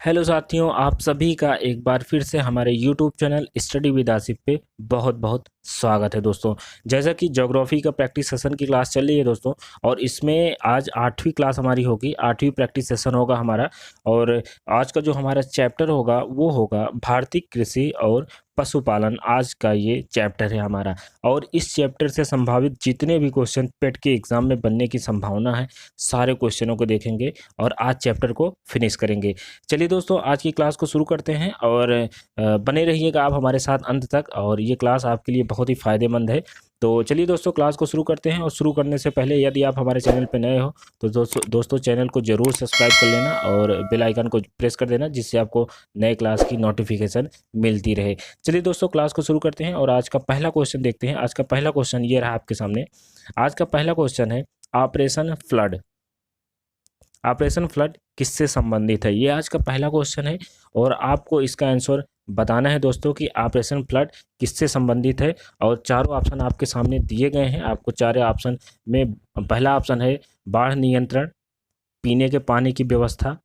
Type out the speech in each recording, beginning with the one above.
Hello साथियों, आप सभी का एक बार फिर से हमारे YouTube channel study with Asif पे बहुत बहुत स्वागत है दोस्तों। जैसा कि ज्योग्राफी का प्रैक्टिस सेशन की क्लास चल रही है दोस्तों, और इसमें आज 8वीं क्लास हमारी होगी, 8वीं प्रैक्टिस सेशन होगा हमारा। और आज का जो हमारा चैप्टर होगा वो होगा भारतीय कृषि और पशुपालन। आज का ये चैप्टर है हमारा, और इस चैप्टर से संभावित जितने भी क्वेश्चन पेट के एग्जाम में बनने की संभावना है, सारे क्वेश्चनों को देखेंगे और आज चैप्टर को फिनिश करेंगे। चलिए दोस्तों, आज की क्लास को शुरू करते हैं और बने रहिएगा आप हमारे साथ अंत तक, और ये क्लास आपके लिए बहुत ही फ़ायदेमंद है। तो चलिए दोस्तों, क्लास को शुरू करते हैं। और शुरू करने से पहले यदि आप हमारे चैनल पर नए हो तो दोस्तों चैनल को ज़रूर सब्सक्राइब कर लेना और बेल आइकन को प्रेस कर देना, जिससे आपको नए क्लास की नोटिफिकेशन मिलती रहे। चलिए दोस्तों, क्लास को शुरू करते हैं और आज का पहला क्वेश्चन देखते हैं। आज का पहला क्वेश्चन ये रहा आपके सामने। आज का पहला क्वेश्चन है, ऑपरेशन फ्लड। ऑपरेशन फ्लड किससे संबंधित है? ये आज का पहला क्वेश्चन है और आपको इसका आंसर बताना है दोस्तों कि ऑपरेशन फ्लड किससे संबंधित है। और चारों ऑप्शन आपके सामने दिए गए हैं। आपको चारों ऑप्शन में पहला ऑप्शन है बाढ़ नियंत्रण, पीने के पानी की व्यवस्था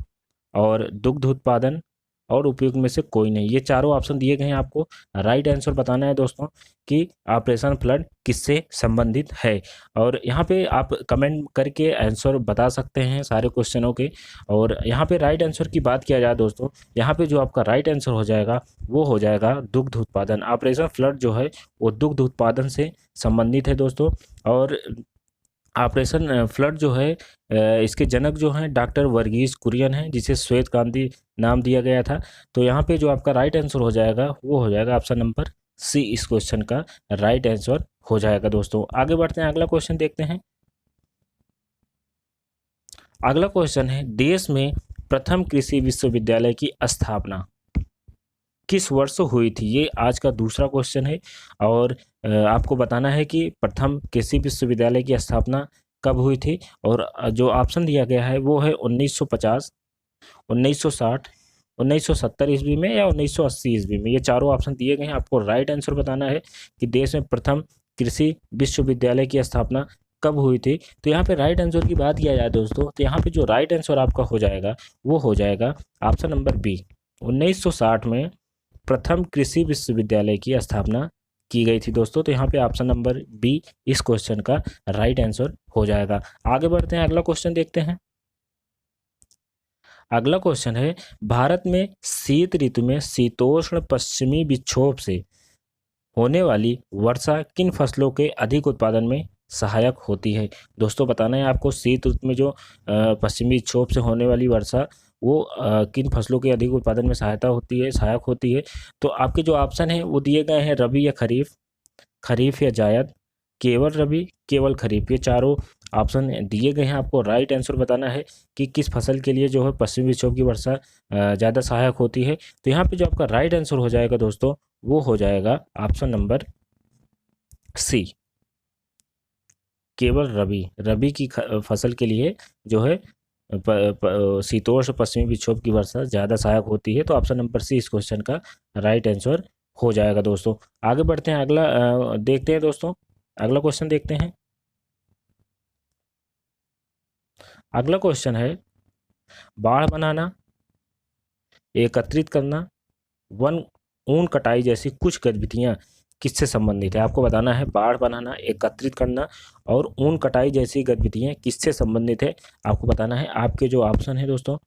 और दुग्ध उत्पादन, और उपयोग में से कोई नहीं। ये चारों ऑप्शन दिए गए हैं। आपको राइट आंसर बताना है दोस्तों कि ऑपरेशन फ्लड किससे संबंधित है। और यहाँ पे आप कमेंट करके आंसर बता सकते हैं सारे क्वेश्चनों के। और यहाँ पे राइट आंसर की बात किया जाए दोस्तों, यहाँ पे जो आपका राइट आंसर हो जाएगा वो हो जाएगा दुग्ध उत्पादन। ऑपरेशन फ्लड जो है वो दुग्ध उत्पादन से संबंधित है दोस्तों। और ऑपरेशन फ्लड जो है इसके जनक जो हैं डॉक्टर वर्गीस कुरियन हैं, जिसे श्वेत क्रांति नाम दिया गया था। तो यहाँ पे जो आपका राइट आंसर हो जाएगा वो हो जाएगा ऑप्शन नंबर सी। इस क्वेश्चन का राइट आंसर हो जाएगा दोस्तों। आगे बढ़ते हैं, अगला क्वेश्चन देखते हैं। अगला क्वेश्चन है, देश में प्रथम कृषि विश्वविद्यालय की स्थापना किस वर्ष हुई थी? ये आज का दूसरा क्वेश्चन है। और आपको बताना है कि प्रथम कृषि विश्वविद्यालय की स्थापना कब हुई थी। और जो ऑप्शन दिया गया है वो है 1950, 1960, 1970 ईस्वी में या 1980 ईस्वी में। ये चारों ऑप्शन दिए गए हैं। आपको राइट आंसर बताना है कि देश में प्रथम कृषि विश्वविद्यालय की स्थापना कब हुई थी। तो यहाँ पे राइट आंसर की बात किया जाए दोस्तों, तो यहाँ पे जो राइट आंसर आपका हो जाएगा वो हो जाएगा ऑप्शन नंबर बी। 1960 में प्रथम कृषि विश्वविद्यालय की स्थापना की गई थी दोस्तों। तो यहाँ पे ऑप्शन नंबर बी इस क्वेश्चन का राइट आंसर हो जाएगा। आगे बढ़ते हैं, अगला क्वेश्चन देखते हैं। अगला क्वेश्चन है, भारत में शीत ऋतु में शीतोष्ण पश्चिमी विक्षोभ से होने वाली वर्षा किन फसलों के अधिक उत्पादन में सहायक होती है? दोस्तों बताना है आपको, शीत ऋतु में जो पश्चिमी विक्षोभ से होने वाली वर्षा वो किन फसलों के अधिक उत्पादन में सहायक होती है। तो आपके जो ऑप्शन हैं वो दिए गए हैं रबी या खरीफ, खरीफ या जायद, केवल रबी, केवल खरीफ। ये चारों ऑप्शन दिए गए हैं। आपको राइट आंसर बताना है कि किस फसल के लिए जो है पश्चिमी विक्षोभ की वर्षा ज़्यादा सहायक होती है। तो यहाँ पे जो आपका राइट आंसर हो जाएगा दोस्तों वो हो जाएगा ऑप्शन नंबर सी, केवल रबी। रबी की फसल के लिए जो है शीतोष्ण पश्चिमी विक्षोभ की वर्षा ज़्यादा सहायक होती है। तो ऑप्शन नंबर सी इस क्वेश्चन का राइट आंसर हो जाएगा दोस्तों। आगे बढ़ते हैं, अगला देखते हैं दोस्तों। अगला क्वेश्चन देखते हैं। अगला क्वेश्चन है, बाढ़ बनाना, एकत्रित करना, वन ऊन कटाई जैसी कुछ गतिविधियां किससे संबंधित है? आपको बताना है बाढ़ बनाना, एकत्रित करना और ऊन कटाई जैसी गतिविधियां किससे संबंधित है। आपको बताना है। आपके जो ऑप्शन है दोस्तों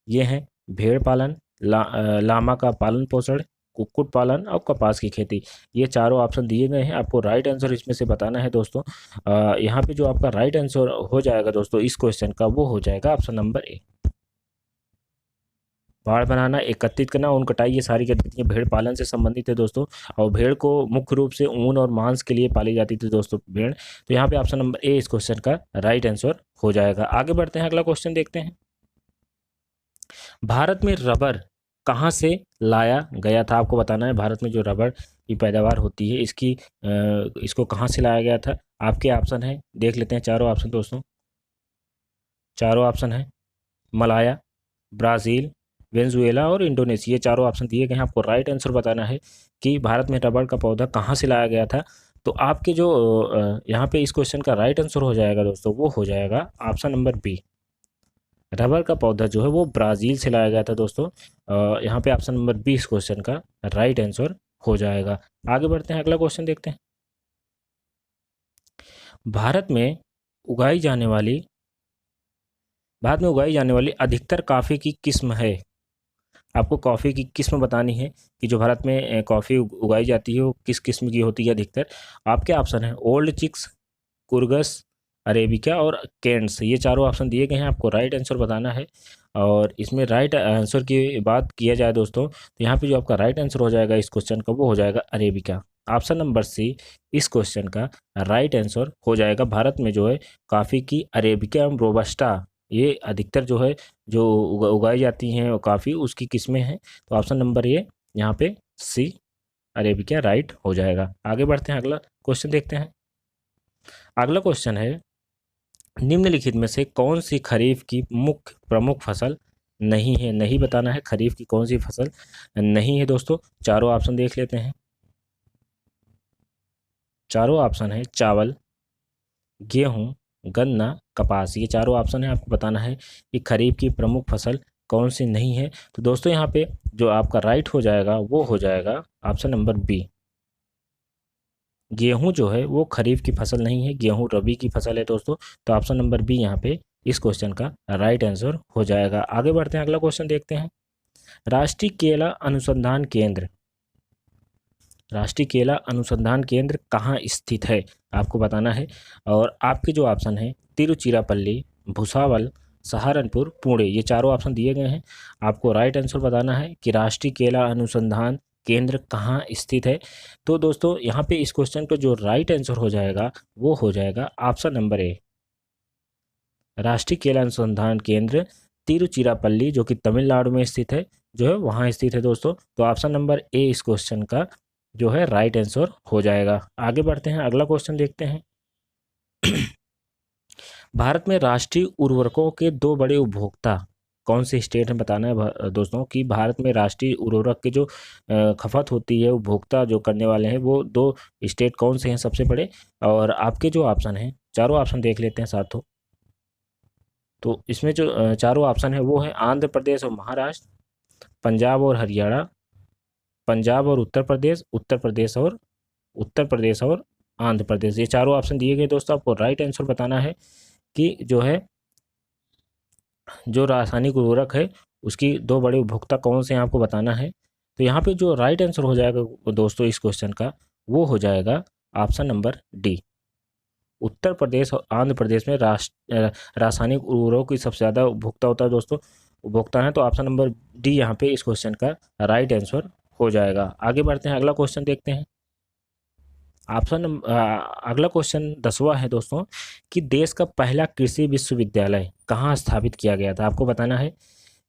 ये हैं भेड़ पालन, लामा का पालन पोषण, कुक्कुट पालन और कपास की खेती। ये चारों ऑप्शन दिए गए हैं। आपको राइट आंसर इसमें से बताना है दोस्तों। यहाँ पे जो आपका राइट आंसर हो जाएगा दोस्तों इस क्वेश्चन का वो हो जाएगा ऑप्शन नंबर ए। बाढ़ बनाना, एकत्रित करना, ऊन कटाई, ये सारी गतिविधियाँ भेड़ पालन से संबंधित है दोस्तों। और भेड़ को मुख्य रूप से ऊन और मांस के लिए पाली जाती थी दोस्तों भेड़। तो यहाँ पे ऑप्शन नंबर ए इस क्वेश्चन का राइट आंसर हो जाएगा। आगे बढ़ते हैं, अगला क्वेश्चन देखते हैं। भारत में रबर कहाँ से लाया गया था? आपको बताना है भारत में जो रबर की पैदावार होती है इसको कहाँ से लाया गया था। आपके ऑप्शन है, देख लेते हैं चारों ऑप्शन दोस्तों। चारों ऑप्शन है मलाया, ब्राज़ील, वेनेजुएला और इंडोनेशिया। ये चारों ऑप्शन दिए गए हैं। आपको राइट आंसर बताना है कि भारत में रबड़ का पौधा कहाँ से लाया गया था। तो आपके जो यहाँ पे इस क्वेश्चन का राइट आंसर हो जाएगा दोस्तों वो हो जाएगा ऑप्शन नंबर बी, रबर का पौधा जो है वो ब्राज़ील से लाया गया था दोस्तों। यहाँ पे ऑप्शन नंबर 20 क्वेश्चन का राइट आंसर हो जाएगा। आगे बढ़ते हैं, अगला क्वेश्चन देखते हैं। भारत में उगाई जाने वाली भारत में उगाई जाने वाली अधिकतर कॉफ़ी की किस्म है। आपको कॉफ़ी की किस्म बतानी है कि जो भारत में कॉफ़ी उगाई जाती है वो किस किस्म की होती है अधिकतर। आपके ऑप्शन है ओल्ड चिक्स, कुर्गस, अरेबिका और केंट्स। ये चारों ऑप्शन दिए गए हैं, आपको राइट आंसर बताना है। और इसमें राइट आंसर की बात किया जाए दोस्तों, तो यहाँ पे जो आपका राइट आंसर हो जाएगा इस क्वेश्चन का, वो हो जाएगा अरेबिका। ऑप्शन नंबर सी इस क्वेश्चन का राइट आंसर हो जाएगा। भारत में जो है कॉफ़ी की अरेबिका एवं रोबस्टा, ये अधिकतर जो है जो उगाई जाती हैं और काफ़ी उसकी किस्में हैं। तो ऑप्शन नंबर ये यहाँ पे सी अरेबिका राइट हो जाएगा। आगे बढ़ते हैं, अगला क्वेश्चन देखते हैं। अगला क्वेश्चन है, निम्नलिखित में से कौन सी खरीफ की मुख्य प्रमुख फसल नहीं है। नहीं बताना है खरीफ की कौन सी फसल नहीं है दोस्तों। चारों ऑप्शन देख लेते हैं। चारों ऑप्शन है चावल, गेहूं, गन्ना, कपास। ये चारों ऑप्शन है, आपको बताना है कि खरीफ की प्रमुख फसल कौन सी नहीं है। तो दोस्तों यहाँ पे जो आपका राइट हो जाएगा वो हो जाएगा ऑप्शन नंबर बी। गेहूं जो है वो खरीफ की फसल नहीं है, गेहूं रबी की फसल है दोस्तों। तो ऑप्शन नंबर बी यहाँ पे इस क्वेश्चन का राइट आंसर हो जाएगा। आगे बढ़ते हैं, अगला क्वेश्चन देखते हैं। राष्ट्रीय केला अनुसंधान केंद्र राष्ट्रीय केला अनुसंधान केंद्र कहाँ स्थित है, आपको बताना है। और आपके जो ऑप्शन है तिरुचिरापल्ली, भुसावल, सहारनपुर, पुणे, ये चारों ऑप्शन दिए गए हैं। आपको राइट आंसर बताना है कि राष्ट्रीय केला अनुसंधान केंद्र कहाँ स्थित है। तो दोस्तों यहाँ पे इस क्वेश्चन का जो राइट आंसर हो जाएगा वो हो जाएगा ऑप्शन नंबर ए। राष्ट्रीय केला अनुसंधान केंद्र तिरुचिरापल्ली जो कि तमिलनाडु में स्थित है, जो है वहाँ स्थित है दोस्तों। तो ऑप्शन नंबर ए इस क्वेश्चन का जो है राइट आंसर हो जाएगा। आगे बढ़ते हैं, अगला क्वेश्चन देखते हैं। भारत में राष्ट्रीय उर्वरकों के दो बड़े उपभोक्ता कौन से स्टेट में, बताना है दोस्तों कि भारत में राष्ट्रीय उर्वरक के जो खपत होती है, उपभोक्ता जो करने वाले हैं वो दो स्टेट कौन से हैं सबसे बड़े। और आपके जो ऑप्शन हैं चारों ऑप्शन देख लेते हैं साथों। तो इसमें जो चारों ऑप्शन है वो है आंध्र प्रदेश और महाराष्ट्र, पंजाब और हरियाणा, पंजाब और उत्तर प्रदेश, उत्तर प्रदेश और आंध्र प्रदेश। ये चारों ऑप्शन दिए गए दोस्तों, आपको राइट आंसर बताना है कि जो है जो रासायनिक उर्वरक है उसकी दो बड़े उपभोक्ता कौन से हैं, आपको बताना है। तो यहाँ पे जो राइट आंसर हो जाएगा दोस्तों इस क्वेश्चन का वो हो जाएगा option number D. Uttar Pradesh और आंध्र प्रदेश में रासायनिक उर्वरकों की सबसे ज़्यादा उपभोक्ता होता है दोस्तों, उपभोक्ता है। तो ऑप्शन नंबर डी यहाँ पे इस क्वेश्चन का राइट आंसर हो जाएगा। आगे बढ़ते हैं, अगला क्वेश्चन देखते हैं। अगला क्वेश्चन 10वां है दोस्तों कि देश का पहला कृषि विश्वविद्यालय कहाँ स्थापित किया गया था। आपको बताना है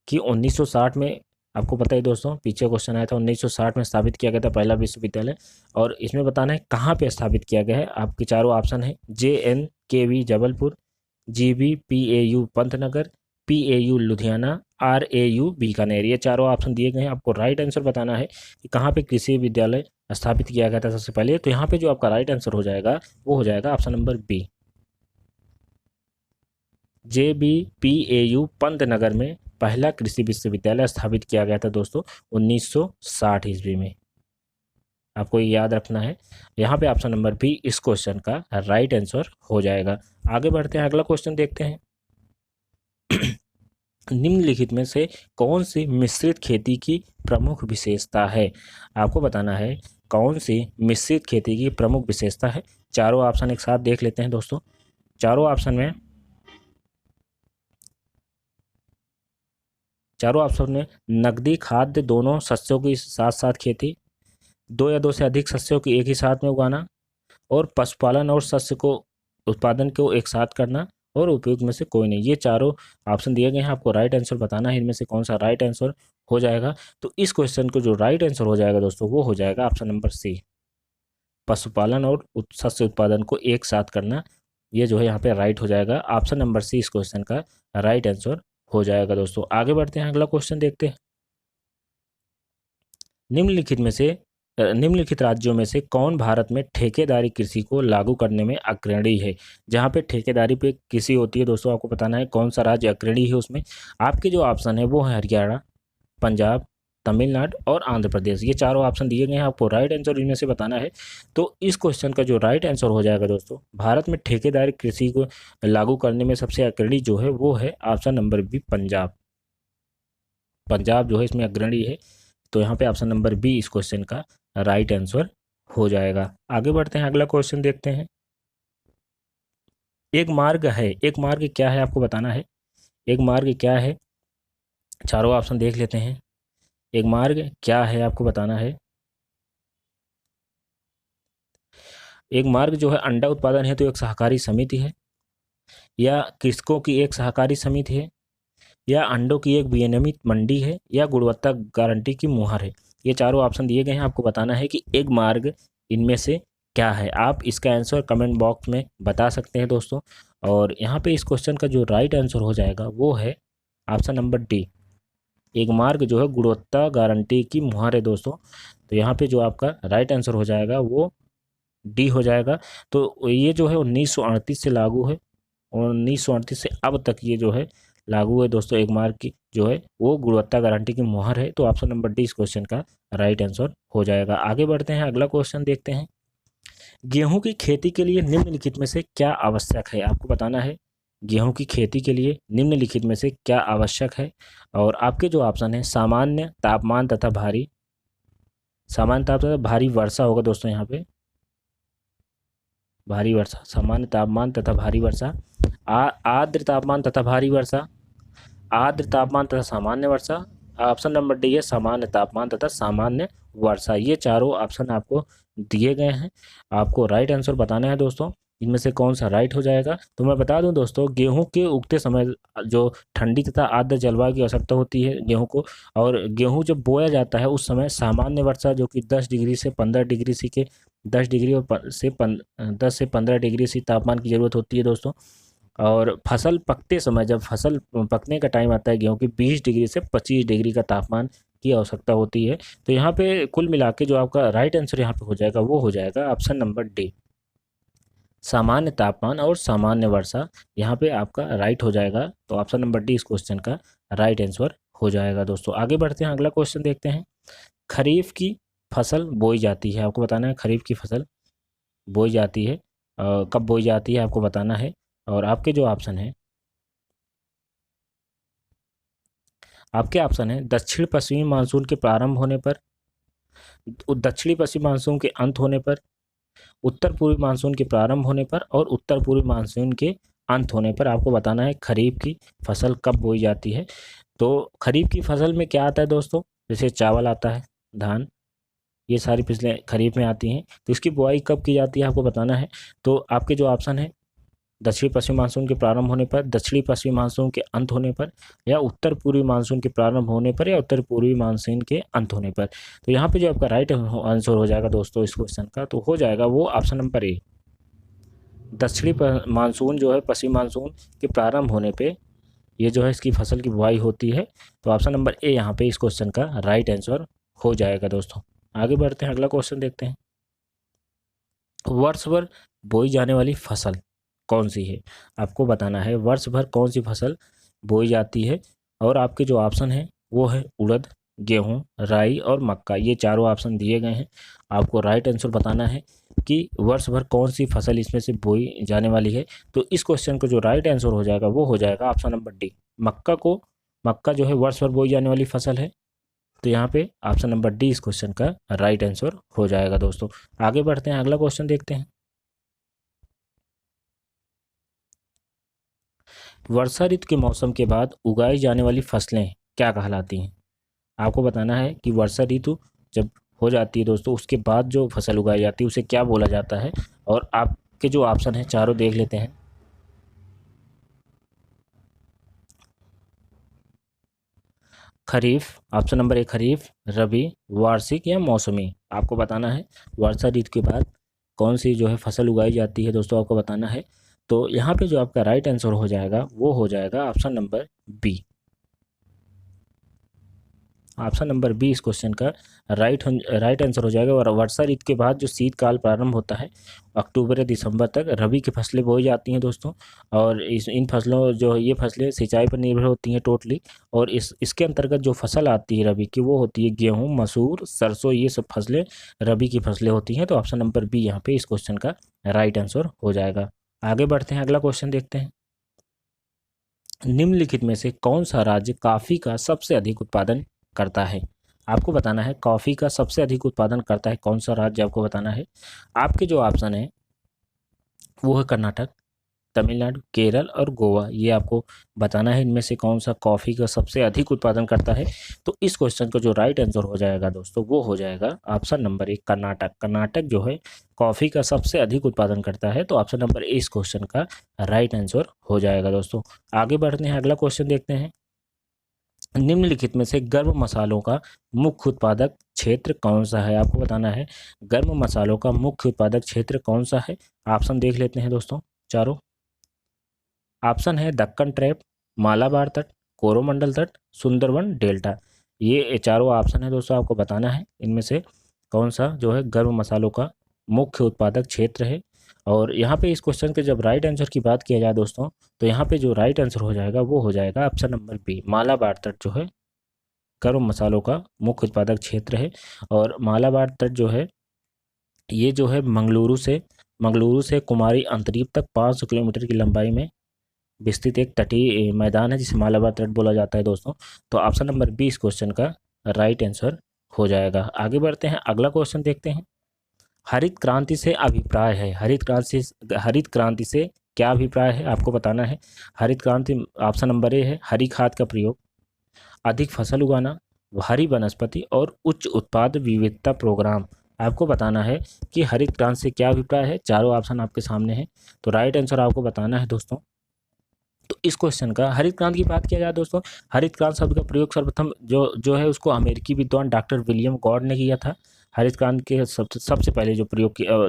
कि 1960 में, आपको पता है दोस्तों पीछे क्वेश्चन आया था, 1960 में स्थापित किया गया था पहला विश्वविद्यालय। और इसमें बताना है कहाँ पे स्थापित किया गया है। आपके चारों ऑप्शन है JNKV Jabalpur, GBPAU Pantnagar, PAU Ludhiana, RAU Bikaner. ये चारों ऑप्शन दिए गए हैं, आपको राइट आंसर बताना है कि कहाँ पे कृषि विद्यालय स्थापित किया गया था सबसे पहले। तो यहाँ पे जो आपका राइट आंसर हो जाएगा वो हो जाएगा option number B. JBPAU Pantnagar में पहला कृषि विश्वविद्यालय स्थापित किया गया था दोस्तों 1960 ईस्वी में। आपको ये याद रखना है। यहाँ पे ऑप्शन नंबर बी इस क्वेश्चन का राइट आंसर हो जाएगा। आगे बढ़ते हैं, अगला क्वेश्चन देखते हैं। निम्नलिखित में से कौन सी मिश्रित खेती की प्रमुख विशेषता है, आपको बताना है कौन सी मिश्रित खेती की प्रमुख विशेषता है। चारों ऑप्शन एक साथ देख लेते हैं दोस्तों। चारों ऑप्शन में नकदी खाद्य दोनों शस्यों की साथ साथ खेती, दो या दो से अधिक शस्यों की एक ही साथ में उगाना, और पशुपालन और शस्य को उत्पादन को एक साथ करना, और उपयोग में से कोई नहीं। ये चारों ऑप्शन दिए गए हैं, आपको राइट आंसर बताना है इनमें से कौन सा राइट आंसर हो जाएगा। तो इस क्वेश्चन को जो राइट आंसर हो जाएगा दोस्तों वो हो जाएगा ऑप्शन नंबर सी, पशुपालन और शस्य उत्पादन को एक साथ करना। ये जो है यहाँ पे राइट हो जाएगा। ऑप्शन नंबर सी इस क्वेश्चन का राइट आंसर हो जाएगा दोस्तों। आगे बढ़ते हैं, अगला क्वेश्चन देखते हैं। निम्नलिखित में से निम्नलिखित राज्यों में से कौन भारत में ठेकेदारी कृषि को लागू करने में अग्रणी है। जहाँ पे ठेकेदारी पे कृषि होती है दोस्तों, आपको बताना है कौन सा राज्य अग्रणी है उसमें। आपके जो ऑप्शन है वो है हरियाणा, पंजाब, तमिलनाडु और आंध्र प्रदेश। ये चारों ऑप्शन दिए गए हैं, आपको राइट आंसर इनमें से बताना है। तो इस क्वेश्चन का जो राइट आंसर हो जाएगा दोस्तों, भारत में ठेकेदारी कृषि को लागू करने में सबसे अग्रणी जो है वो है option number B, Punjab. Punjab जो है इसमें अग्रणी है। तो यहाँ पे ऑप्शन नंबर बी इस क्वेश्चन का राइट आंसर हो जाएगा। आगे बढ़ते हैं, अगला क्वेश्चन देखते हैं। एक मार्ग है, एक मार्ग क्या है आपको बताना है। एक मार्ग क्या है, चारों ऑप्शन देख लेते हैं। एक मार्ग क्या है आपको बताना है। एक मार्ग जो है अंडा उत्पादन है तो एक सहकारी समिति है, या कृषकों की एक सहकारी समिति है, या अंडों की एक विनियमित मंडी है, या गुणवत्ता गारंटी की मुहर है। ये चारों ऑप्शन दिए गए हैं, आपको बताना है कि एक मार्ग इनमें से क्या है। आप इसका आंसर कमेंट बॉक्स में बता सकते हैं दोस्तों। और यहाँ पे इस क्वेश्चन का जो राइट आंसर हो जाएगा वो है ऑप्शन नंबर डी। एक मार्ग जो है गुणवत्ता गारंटी की मुहर है दोस्तों। तो यहाँ पे जो आपका राइट आंसर हो जाएगा वो डी हो जाएगा। तो ये जो है 1938 से लागू है, और 1938 से अब तक ये जो है लागू है दोस्तों। एक मार्ग की जो है वो गुणवत्ता गारंटी की मुहर है। तो ऑप्शन नंबर डी इस क्वेश्चन का राइट आंसर हो जाएगा। आगे बढ़ते हैं, अगला क्वेश्चन देखते हैं। गेहूं की खेती के लिए निम्नलिखित में से क्या आवश्यक है, आपको बताना है। गेहूं की खेती के लिए निम्नलिखित में से क्या आवश्यक है। और आपके जो ऑप्शन है सामान्य तापमान तथा भारी, सामान्य तापमान तथा भारी वर्षा होगा दोस्तों। यहाँ पे भारी वर्षा, सामान्य तापमान तथा भारी वर्षा, आर्द्र तापमान तथा भारी वर्षा, आर्द्र तापमान तथा सामान्य वर्षा। ऑप्शन नंबर डी है सामान्य तापमान तथा सामान्य वर्षा। ये चारों ऑप्शन आपको दिए गए हैं, आपको राइट आंसर बताना है दोस्तों। इनमें से कौन सा राइट हो जाएगा। तो मैं बता दूं दोस्तों, गेहूं के उगते समय जो ठंडी तथा आर्द्र जलवायु की आवश्यकता होती है गेहूं को, और गेहूं जब बोया जाता है उस समय सामान्य वर्षा जो कि 10 डिग्री से 15 डिग्री सी के 10 डिग्री और 10 से 15 डिग्री सी तापमान की ज़रूरत होती है दोस्तों। और फसल पकते समय, जब फसल पकने का टाइम आता है गेहूं की, 20 डिग्री से 25 डिग्री का तापमान की आवश्यकता होती है। तो यहाँ पे कुल मिला के जो आपका राइट आंसर यहाँ पे हो जाएगा वो हो जाएगा ऑप्शन नंबर डी, सामान्य तापमान और सामान्य वर्षा। यहाँ पे आपका राइट हो जाएगा। तो ऑप्शन नंबर डी इस क्वेश्चन का राइट आंसर हो जाएगा दोस्तों। आगे बढ़ते हैं, अगला क्वेश्चन देखते हैं। खरीफ की फसल बोई जाती है, आपको बताना है खरीफ की फसल बोई जाती है कब बोई जाती है आपको बताना है। और आपके जो ऑप्शन है, आपके ऑप्शन है दक्षिण पश्चिमी मानसून के प्रारंभ होने पर, दक्षिणी पश्चिमी मानसून के अंत होने पर, उत्तर पूर्वी मानसून के प्रारंभ होने पर, और उत्तर पूर्वी मानसून के अंत होने पर। आपको बताना है खरीफ की फसल कब बोई जाती है। तो खरीफ की फसल में क्या आता है दोस्तों, जैसे चावल आता है, धान, ये सारी फसलें खरीफ में आती हैं। तो इसकी बुआई कब की जाती है आपको बताना है। तो आपके जो ऑप्शन है दक्षिणी पश्चिमी मानसून के प्रारंभ होने पर, दक्षिणी पश्चिमी मानसून के अंत होने पर, या उत्तर पूर्वी मानसून के प्रारंभ होने पर, या उत्तर पूर्वी मानसून के अंत होने पर। तो यहाँ पे जो आपका राइट आंसर हो जाएगा दोस्तों इस क्वेश्चन का, तो हो जाएगा वो ऑप्शन नंबर ए, दक्षिणी मानसून जो है पश्चिमी मानसून के प्रारंभ होने पे ये जो है इसकी फसल की बुआई होती है। तो ऑप्शन नंबर ए यहाँ पे इस क्वेश्चन का राइट आंसर हो जाएगा दोस्तों। आगे बढ़ते हैं, अगला क्वेश्चन देखते हैं। वर्ष भर बोई जाने वाली फसल कौन सी है, आपको बताना है वर्ष भर कौन सी फसल बोई जाती है। और आपके जो ऑप्शन है वो है उड़द, गेहूं, राई और मक्का। ये चारों ऑप्शन दिए गए हैं, आपको राइट आंसर बताना है कि वर्ष भर कौन सी फसल इसमें से बोई जाने वाली है। तो इस क्वेश्चन को जो राइट आंसर हो जाएगा वो हो जाएगा ऑप्शन नंबर डी, मक्का जो है वर्ष भर बोई जाने वाली फसल है। तो यहाँ पे ऑप्शन नंबर डी इस क्वेश्चन का राइट आंसर हो जाएगा दोस्तों। आगे बढ़ते हैं, अगला क्वेश्चन देखते हैं। वर्षा ऋतु के मौसम के बाद उगाई जाने वाली फसलें क्या कहलाती हैं, आपको बताना है कि वर्षा ऋतु जब हो जाती है दोस्तों उसके बाद जो फसल उगाई जाती है उसे क्या बोला जाता है। और आपके जो ऑप्शन है चारों देख लेते हैं। खरीफ, ऑप्शन नंबर ए खरीफ, रबी, वार्षिक या मौसमी। आपको बताना है वर्षा ऋतु के बाद कौन सी जो है फसल उगाई जाती है दोस्तों, आपको बताना है। तो यहाँ पे जो आपका राइट आंसर हो जाएगा वो हो जाएगा option number B, option number B इस क्वेश्चन का राइट आंसर हो जाएगा। और वर्षा ऋतु के बाद जो शीतकाल प्रारंभ होता है अक्टूबर या दिसंबर तक, रबी की फसलें बोई जाती हैं दोस्तों। और इन फसलों जो ये फसलें सिंचाई पर निर्भर होती हैं टोटली। और इसके अंतर्गत जो फसल आती है रबी की वो होती है गेहूँ, मसूर, सरसों, ये सब फसलें रबी की फसलें होती हैं। तो ऑप्शन नंबर बी यहाँ पे इस क्वेश्चन का राइट आंसर हो जाएगा। आगे बढ़ते हैं, अगला क्वेश्चन देखते हैं। निम्नलिखित में से कौन सा राज्य कॉफ़ी का सबसे अधिक उत्पादन करता है? आपको बताना है कॉफ़ी का सबसे अधिक उत्पादन करता है कौन सा राज्य, आपको बताना है। आपके जो ऑप्शन है वो है कर्नाटक, तमिलनाडु, केरल और गोवा। ये आपको बताना है इनमें से कौन सा कॉफ़ी का सबसे अधिक उत्पादन करता है। तो इस क्वेश्चन का जो राइट आंसर हो जाएगा दोस्तों वो हो जाएगा ऑप्शन नंबर 1 कर्नाटक। कर्नाटक जो है कॉफ़ी का सबसे अधिक उत्पादन करता है। तो ऑप्शन नंबर ए इस क्वेश्चन का राइट आंसर हो जाएगा दोस्तों। आगे बढ़ते हैं, अगला क्वेश्चन देखते हैं। निम्नलिखित में से गर्म मसालों का मुख्य उत्पादक क्षेत्र कौन सा है? आपको बताना है गर्म मसालों का मुख्य उत्पादक क्षेत्र कौन सा है। ऑप्शन देख लेते हैं दोस्तों चारों। ऑप्शन है दक्कन ट्रैप, मालाबार तट, कोरोमंडल तट, सुंदरवन डेल्टा। ये चारों ऑप्शन है दोस्तों, आपको बताना है इनमें से कौन सा जो है गर्म मसालों का मुख्य उत्पादक क्षेत्र है। और यहाँ पे इस क्वेश्चन के जब राइट आंसर की बात किया जाए दोस्तों, तो यहाँ पे जो राइट आंसर हो जाएगा वो हो जाएगा ऑप्शन नंबर बी, मालाबार तट जो है गर्म मसालों का मुख्य उत्पादक क्षेत्र है। और मालाबार तट जो है ये जो है मंगलुरु से कुमारी अंतरीप तक 500 किलोमीटर की लंबाई में विस्तृत एक तटीय मैदान है जिसे मालाबार तट बोला जाता है दोस्तों। तो ऑप्शन नंबर बी इस क्वेश्चन का राइट आंसर हो जाएगा। आगे बढ़ते हैं, अगला क्वेश्चन देखते हैं। हरित क्रांति से अभिप्राय है, हरित क्रांति से क्या अभिप्राय है आपको बताना है। हरित क्रांति ऑप्शन नंबर ए है हरी खाद का प्रयोग, अधिक फसल उगाना, भारी वनस्पति और उच्च उत्पाद विविधता प्रोग्राम। आपको बताना है कि हरित क्रांति से क्या अभिप्राय है। चारों ऑप्शन आपके सामने हैं, तो राइट आंसर आपको बताना है दोस्तों। तो इस क्वेश्चन का हरित क्रांति की बात किया जाए दोस्तों, हरित क्रांति शब्द का प्रयोग सर्वप्रथम जो है उसको अमेरिकी विद्वान डॉक्टर विलियम गॉड ने किया था। हरित क्रांति के सबसे पहले जो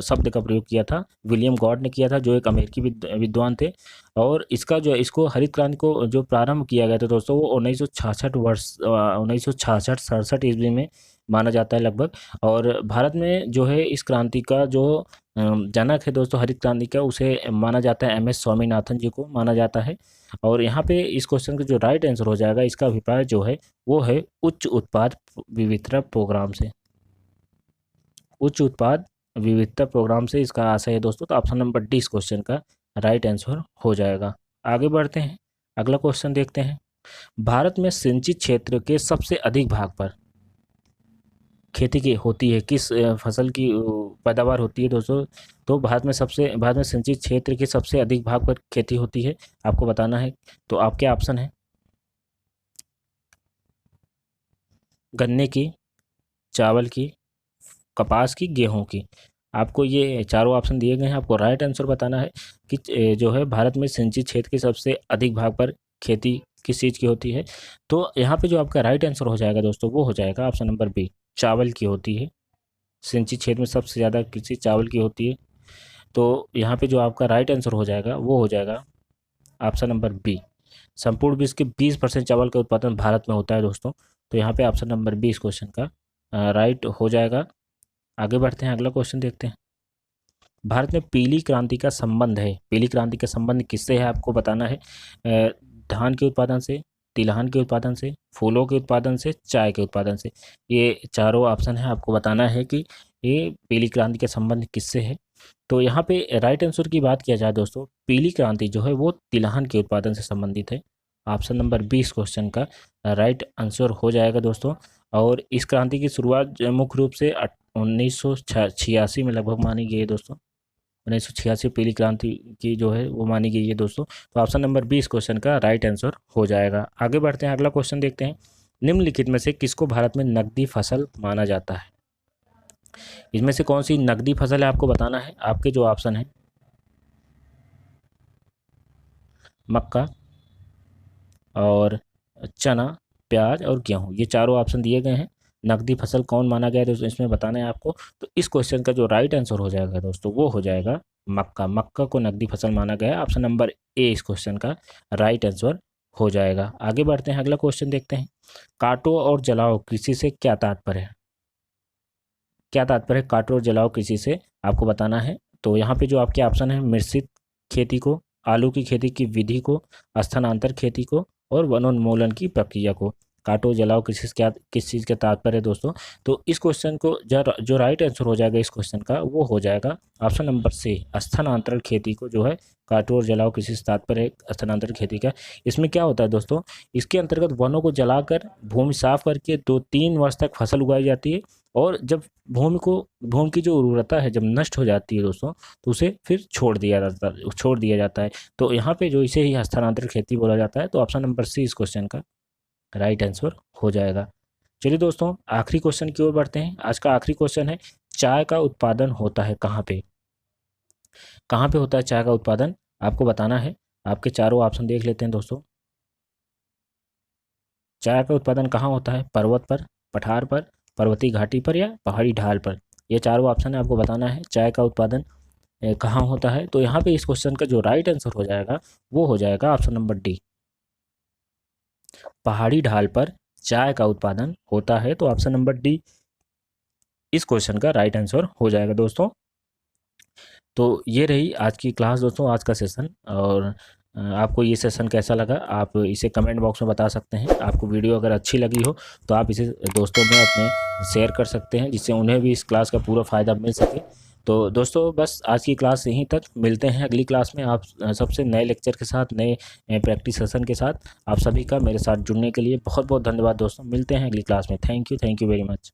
शब्द का प्रयोग किया था विलियम गॉड ने किया था, जो एक अमेरिकी विद्वान थे। और इसको हरित क्रांति को जो प्रारंभ किया गया था दोस्तों वो 1966 ईस्वी में माना जाता है लगभग। और भारत में जो है इस क्रांति का जो जनक है दोस्तों हरित क्रांति का, उसे माना जाता है MS स्वामीनाथन जी को माना जाता है। और यहाँ पे इस क्वेश्चन का जो राइट आंसर हो जाएगा इसका अभिप्राय जो है वो है उच्च उत्पाद विविधता प्रोग्राम से। उच्च उत्पाद विविधता प्रोग्राम से इसका आशय है दोस्तों। तो ऑप्शन नंबर डी इस क्वेश्चन का राइट आंसर हो जाएगा। आगे बढ़ते हैं, अगला क्वेश्चन देखते हैं। भारत में सिंचित क्षेत्र के सबसे अधिक भाग पर खेती की होती है, किस फसल की पैदावार होती है दोस्तों। तो भारत में सिंचित क्षेत्र के सबसे अधिक भाग पर खेती होती है, आपको बताना है। तो आपके ऑप्शन है गन्ने की, चावल की, कपास की, गेहूं की। आपको ये चारों ऑप्शन दिए गए हैं, आपको राइट आंसर बताना है कि जो है भारत में सिंचित क्षेत्र के सबसे अधिक भाग पर खेती किस चीज़ की होती है। तो यहाँ पे जो आपका राइट आंसर हो जाएगा दोस्तों वो हो जाएगा ऑप्शन नंबर बी, चावल की होती है। सिंचित क्षेत्र में सबसे ज़्यादा कृषि चावल की होती है। तो यहाँ पे जो आपका राइट आंसर हो जाएगा वो हो जाएगा ऑप्शन नंबर बी, संपूर्ण विश्व के 20% चावल का उत्पादन भारत में होता है दोस्तों। तो यहाँ पे ऑप्शन नंबर बी इस क्वेश्चन का राइट हो जाएगा। आगे बढ़ते हैं, अगला क्वेश्चन देखते हैं। भारत में पीली क्रांति का संबंध है, पीली क्रांति का संबंध किससे है आपको बताना है। धान के उत्पादन से, तिलहन के उत्पादन से, फूलों के उत्पादन से, चाय के उत्पादन से। ये चारों ऑप्शन है, आपको बताना है कि ये पीली क्रांति का संबंध किससे है। तो यहाँ पे राइट आंसर की बात किया जाए दोस्तों, पीली क्रांति जो है वो तिलहन के उत्पादन से संबंधित है। ऑप्शन नंबर 20 क्वेश्चन का राइट आंसर हो जाएगा दोस्तों। और इस क्रांति की शुरुआत मुख्य रूप से 1986 में लगभग मानी गई है दोस्तों। 1986 पीली क्रांति की जो है वो मानी गई है दोस्तों। तो ऑप्शन नंबर 20 क्वेश्चन का राइट आंसर हो जाएगा। आगे बढ़ते हैं, अगला क्वेश्चन देखते हैं। निम्नलिखित में से किसको भारत में नकदी फसल माना जाता है? इसमें से कौन सी नकदी फसल है आपको बताना है। आपके जो ऑप्शन है मक्का और चना, प्याज और गेहूं, ये चारों ऑप्शन दिए गए हैं। नकदी फसल कौन माना गया है दोस्तों, इसमें बताना है आपको। तो इस क्वेश्चन का जो राइट आंसर हो जाएगा दोस्तों वो हो जाएगा मक्का। मक्का को नकदी फसल माना गया है। ऑप्शन नंबर ए इस क्वेश्चन का राइट आंसर हो जाएगा। आगे बढ़ते हैं, अगला क्वेश्चन देखते हैं। काटो और जलाओ कृषि से क्या तात्पर्य है? क्या तात्पर्य है काटो और जलाओ कृषि से, आपको बताना है। तो यहाँ पे जो आपके ऑप्शन है, मिश्रित खेती को, आलू की खेती की विधि को, स्थानांतर खेती को और वनोन्मूलन की प्रक्रिया को। काटो जलाओ कृषि से क्या, किस चीज़ का तात्पर्य है दोस्तों? तो इस क्वेश्चन को जो राइट आंसर हो जाएगा इस क्वेश्चन का, वो हो जाएगा ऑप्शन नंबर सी, स्थानांतरण खेती को जो है काटो और जलाओ कृषि से तात्पर्य है स्थानांतरण खेती का। इसमें क्या होता है दोस्तों, इसके अंतर्गत वनों को जलाकर भूमि साफ करके 2-3 वर्ष तक फसल उगाई जाती है, और जब भूमि की जो उर्वरता है जब नष्ट हो जाती है दोस्तों, तो उसे फिर छोड़ दिया जाता है। तो यहाँ पे जो इसे ही स्थानांतरित खेती बोला जाता है। तो ऑप्शन नंबर सी इस क्वेश्चन का राइट आंसर हो जाएगा। चलिए दोस्तों, आखिरी क्वेश्चन की ओर बढ़ते हैं। आज का आखिरी क्वेश्चन है, चाय का उत्पादन होता है कहाँ पे? कहाँ पे होता है चाय का उत्पादन, आपको बताना है। आपके चारों ऑप्शन देख लेते हैं दोस्तों। चाय का उत्पादन कहाँ होता है? पर्वत पर, पठार पर, पर्वतीय घाटी पर या पहाड़ी ढाल पर? ये चारों ऑप्शन है, आपको बताना है चाय का उत्पादन कहाँ होता है। तो यहाँ पे इस क्वेश्चन का जो राइट आंसर हो जाएगा वो हो जाएगा ऑप्शन नंबर डी, पहाड़ी ढाल पर चाय का उत्पादन होता है। तो ऑप्शन नंबर डी इस क्वेश्चन का राइट आंसर हो जाएगा दोस्तों। तो ये रही आज की क्लास दोस्तों, आज का सेशन। और आपको ये सेशन कैसा लगा आप इसे कमेंट बॉक्स में बता सकते हैं। आपको वीडियो अगर अच्छी लगी हो तो आप इसे दोस्तों में अपने शेयर कर सकते हैं, जिससे उन्हें भी इस क्लास का पूरा फ़ायदा मिल सके। तो दोस्तों बस आज की क्लास यहीं तक, मिलते हैं अगली क्लास में आप सबसे नए लेक्चर के साथ, नए प्रैक्टिस सेशन के साथ। आप सभी का मेरे साथ जुड़ने के लिए बहुत बहुत धन्यवाद दोस्तों। मिलते हैं अगली क्लास में। Thank you very much.